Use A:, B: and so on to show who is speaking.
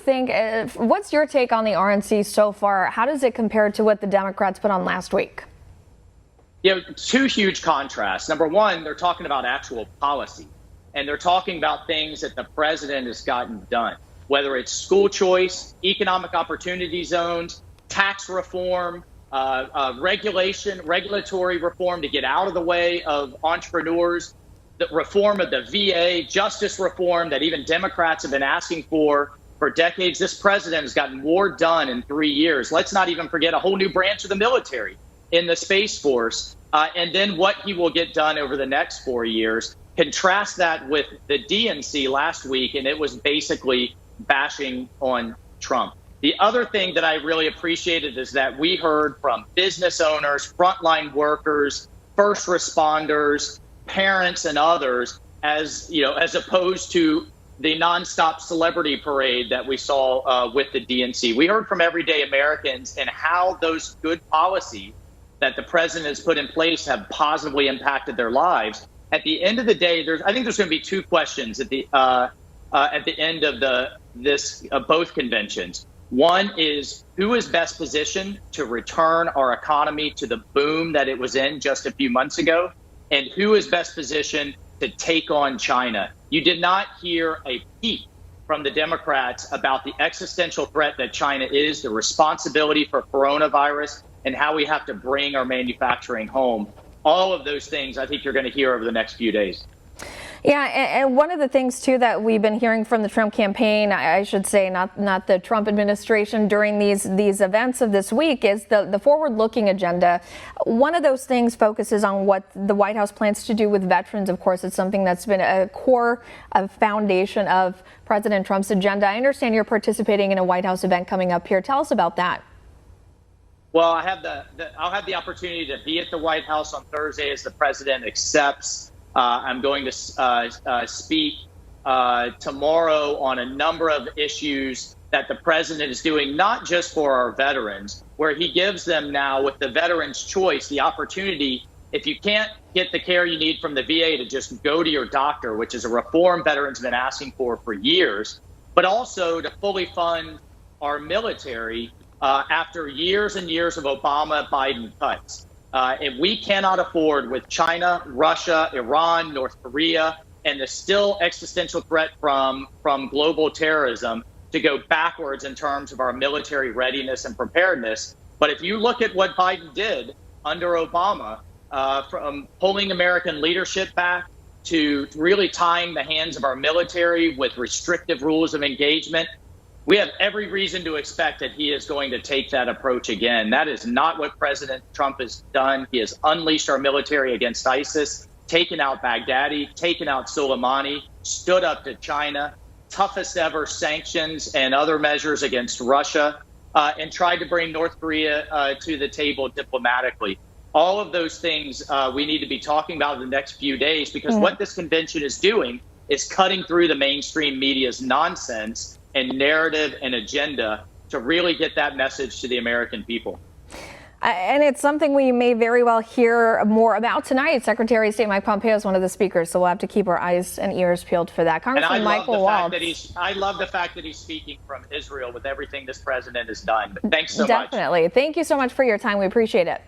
A: think, what's your take on the RNC so far? How does it compare to what the Democrats put on last week?
B: Two huge contrasts. Number one, they're talking about actual policy, and they're talking about things that the president has gotten done, whether it's school choice, economic opportunity zones, tax reform, regulatory reform to get out of the way of entrepreneurs, the reform of the VA, justice reform that even Democrats have been asking for decades. This president has gotten more done in 3 years. Let's not even forget a whole new branch of the military in the Space Force, and then what he will get done over the next 4 years. Contrast that with the DNC last week, and it was basically bashing on Trump. The other thing that I really appreciated is that we heard from business owners, frontline workers, first responders, parents, and others, as opposed to the nonstop celebrity parade that we saw with the DNC. We heard from everyday Americans and how those good policies that the president has put in place have positively impacted their lives. At the end of the day, I think there's going to be two questions at the end of both conventions. One is, who is best positioned to return our economy to the boom that it was in just a few months ago? And who is best positioned to take on China? You did not hear a peep from the Democrats about the existential threat that China is, the responsibility for coronavirus, and how we have to bring our manufacturing home. All of those things I think you're going to hear over the next few days.
A: Yeah, and one of the things, too, that we've been hearing from the Trump campaign, I should say, not the Trump administration during these events of this week, is the forward-looking agenda. One of those things focuses on what the White House plans to do with veterans. Of course, it's something that's been a core foundation of President Trump's agenda. I understand you're participating in a White House event coming up here. Tell us about that.
B: Well, I'll have the opportunity to be at the White House on Thursday as the president accepts. I'm going to speak tomorrow on a number of issues that the president is doing, not just for our veterans, where he gives them now, with the Veterans Choice, the opportunity, if you can't get the care you need from the VA, to just go to your doctor, which is a reform veterans have been asking for years, but also to fully fund our military after years and years of Obama-Biden cuts. And we cannot afford, with China, Russia, Iran, North Korea, and the still existential threat from global terrorism, to go backwards in terms of our military readiness and preparedness. But if you look at what Biden did under Obama, from pulling American leadership back to really tying the hands of our military with restrictive rules of engagement, we have every reason to expect that he is going to take that approach again. That is not what President Trump has done. He has unleashed our military against ISIS, taken out Baghdadi, taken out Soleimani, stood up to China, toughest ever sanctions and other measures against Russia, and tried to bring North Korea to the table diplomatically. All of those things we need to be talking about in the next few days, because what this convention is doing is cutting through the mainstream media's nonsense and narrative and agenda to really get that message to the American people.
A: And it's something we may very well hear more about tonight. Secretary of State Mike Pompeo is one of the speakers, so we'll have to keep our eyes and ears peeled for that. Congressman Michael Waltz.
B: I love the fact that he's speaking from Israel with everything this president has done. Thanks so much.
A: Definitely. Thank you so much for your time. We appreciate it.